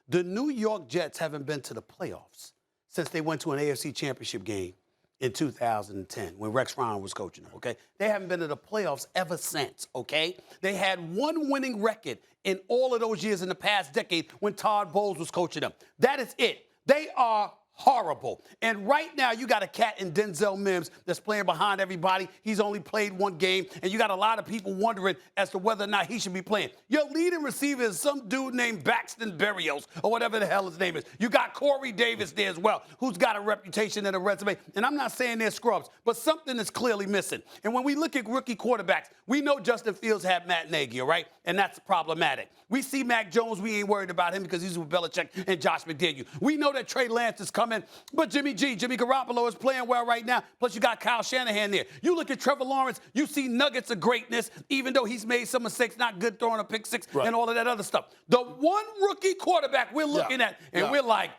The New York Jets haven't been to the playoffs since they went to an AFC Championship game in 2010 when Rex Ryan was coaching them, okay? They haven't been to the playoffs ever since, okay? They had one winning record in all of those years in the past decade when Todd Bowles was coaching them. That is it. They are horrible. And right now, you got a cat in Denzel Mims that's playing behind everybody. He's only played one game, and you got a lot of people wondering as to whether or not he should be playing. Your leading receiver is some dude named Baxton Berrios, or whatever the hell his name is. You got Corey Davis there as well, who's got a reputation and a resume. And I'm not saying they're scrubs, but something is clearly missing. And when we look at rookie quarterbacks, we know Justin Fields had Matt Nagy, all right? And that's problematic. We see Mac Jones, we ain't worried about him because he's with Belichick and Josh McDaniel. We know that Trey Lance is coming, but Jimmy Garoppolo is playing well right now. Plus, you got Kyle Shanahan there. You look at Trevor Lawrence, you see nuggets of greatness, even though he's made some mistakes, not good throwing a pick six and all of that other stuff. The one rookie quarterback we're looking at, and we're like,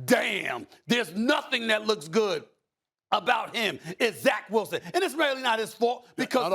damn, there's nothing that looks good about him is Zach Wilson. And it's really not his fault because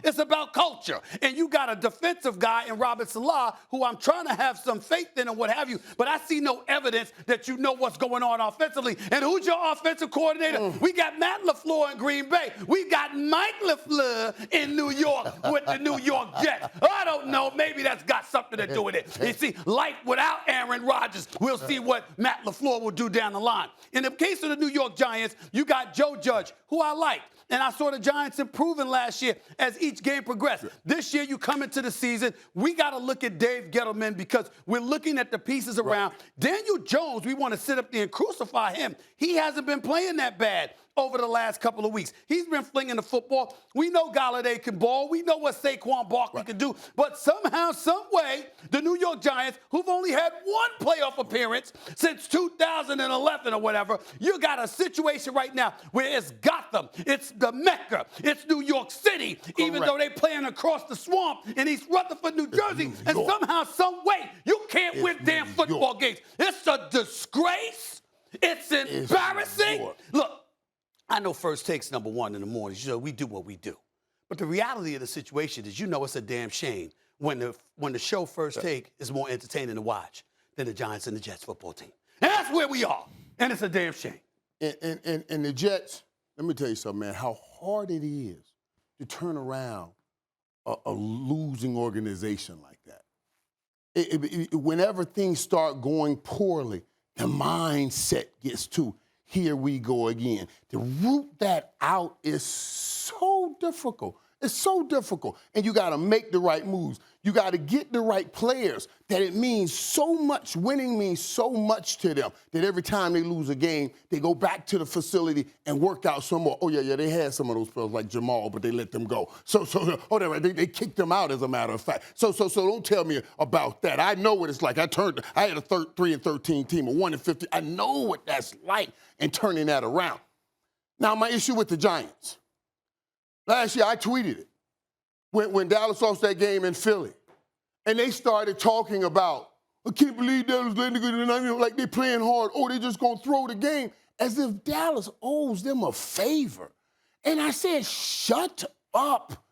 it's about culture. And you got a defensive guy in Robert Salah who I'm trying to have some faith in and what have you, but I see no evidence that you know what's going on offensively. And who's your offensive coordinator? We got Matt LaFleur in Green Bay. We got Mike LaFleur in New York with the New York Jets. I don't know. Maybe that's got something to do with it. You see, life without Aaron Rodgers, we'll see what Matt LaFleur will do down the line. In the case of the New York Giants, you got Joe Judge, who I like. And I saw the Giants improving last year as each game progressed. This year, you come into the season, we got to look at Dave Gettleman because we're looking at the pieces around. Daniel Jones, we want to sit up there and crucify him. He hasn't been playing that bad over the last couple of weeks. He's been flinging the football. We know Galladay can ball. We know what Saquon Barkley can do. But somehow, some way, the New York Giants, who've only had one playoff appearance since 2011 or whatever, you got a situation right now where it's Gotham, it's the Mecca, it's New York City, even though they're playing across the swamp in East Rutherford, New Jersey, and somehow, some way, you can't win damn football games. It's a disgrace. It's embarrassing. Look, I know First Take's number one in the mornings. You know, we do what we do. But the reality of the situation is, you know, it's a damn shame when the show First Take is more entertaining to watch than the Giants and the Jets football team. And that's where we are. And it's a damn shame. And the Jets, let me tell you something, man, how hard it is to turn around a losing organization like that. Whenever things start going poorly, the mindset gets to, here we go again. To root that out is so difficult. It's so difficult. And you got to make the right moves. You got to get the right players that it means so much. Winning means so much to them that every time they lose a game, they go back to the facility and work out some more. Oh, yeah, they had some of those players like Jamal, but they let them go. They kicked them out, as a matter of fact. So don't tell me about that. I know what it's like. I had a 3-13 team, a 1-50. I know what that's like and turning that around. Now, my issue with the Giants. Last year, I tweeted it when Dallas lost that game in Philly. And they started talking about, I can't believe Dallas letting go, like they're playing hard. Oh, they're just going to throw the game, as if Dallas owes them a favor. And I said, shut up.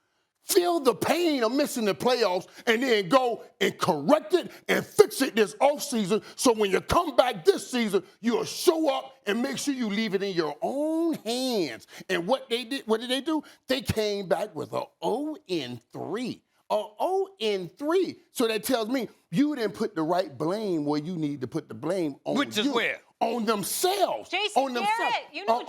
Feel the pain of missing the playoffs and then go and correct it and fix it this offseason so when you come back this season, you'll show up and make sure you leave it in your own hands. And what did they do? They came back with a 0-3. A 0-3. So that tells me you didn't put the right blame where you need to put the blame on Which is where? On themselves. Jason Garrett. You know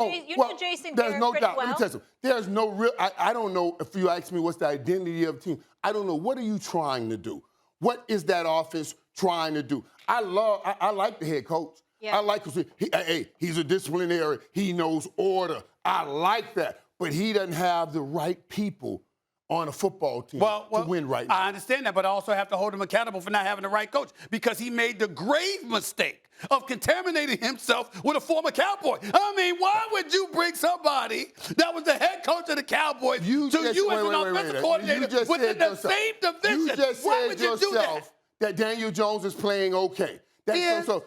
Jason Garrett there's no pretty doubt. well. Let me tell you something. There's no real, I don't know if you ask me what's the identity of the team. I don't know. What are you trying to do? What is that offense trying to do? I like the head coach. Yeah. I like him. He's a disciplinary. He knows order. I like that. But he doesn't have the right people on a football team to win right now. I understand that, but I also have to hold him accountable for not having the right coach because he made the grave mistake of contaminating himself with a former Cowboy. I mean, why would you bring somebody that was the head coach of the Cowboys to you as an offensive coordinator within the same division? You just said yourself that Daniel Jones is playing okay. So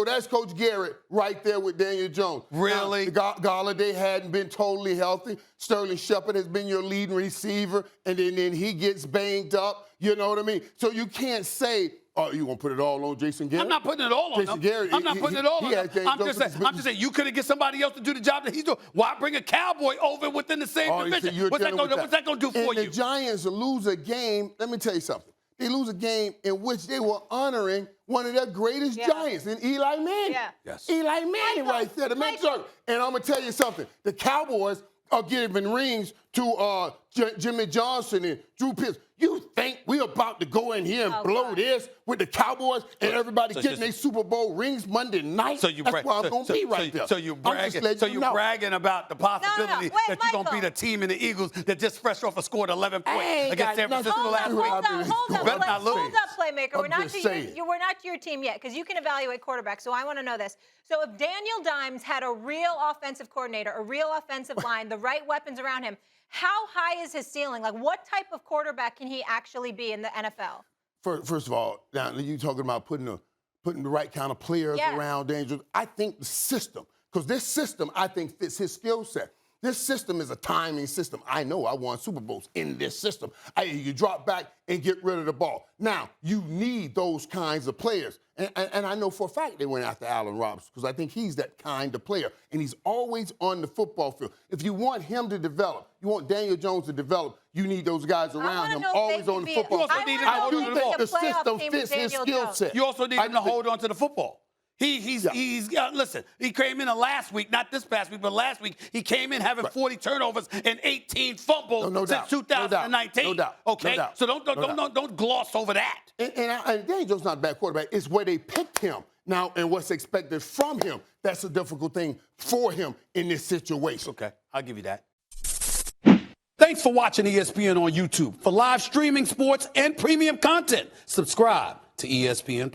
that's Coach Garrett right there with Daniel Jones. Really? Now, Galladay hadn't been totally healthy. Sterling Shepard has been your leading receiver, and then he gets banged up. You know what I mean? So you can't say, Oh, you gonna put it all on Jason Garrett? I'm not putting it all on Jason him. Garrett, I'm not putting it all on him. I'm just saying, you couldn't get somebody else to do the job that he's doing. Why bring a Cowboy over within the same division? What's that going to do for you? And the Giants lose a game. Let me tell you something. They lose a game in which they were honoring one of their greatest Giants, in Eli Manning. Yeah. Yes. Eli Manning right there, the man. And I'm going to tell you something. The Cowboys are giving rings to Jimmy Johnson and Drew Pearson. You think we're about to go in here and blow this with the Cowboys and everybody getting their Super Bowl rings Monday night? That's why I'm going to be right there. So you're bragging about the possibility that you're going to beat a team in the Eagles that just fresh off a scored 11 points against San Francisco last week. Hold up, playmaker. We're not to your team yet because you can evaluate quarterbacks, so I want to know this. So if Daniel Dimes had a real offensive coordinator, a real offensive line, the right weapons around him, how high is his ceiling? Like, what type of quarterback can he actually be in the NFL? First of all, now you talking about putting the right kind of players around Daniel. I think the system, because this system, I think, fits his skill set. This system is a timing system. I know I won Super Bowls in this system. You drop back and get rid of the ball. Now, you need those kinds of players. And I know for a fact they went after Allen Robinson because I think he's that kind of player. And he's always on the football field. If you want him to develop, you want Daniel Jones to develop, you need those guys around him always on the football field. I do think the system fits his skill set. You also need him to hold on to the football. Listen, he came in last week, not this past week, but last week, he came in having 40 turnovers and 18 fumbles since 2019. No doubt. Okay? No doubt. So don't gloss over that. And Daniel Jones is not a bad quarterback. It's where they picked him now and what's expected from him. That's a difficult thing for him in this situation. Okay, I'll give you that. Thanks for watching ESPN on YouTube. For live streaming sports and premium content, subscribe to ESPN+.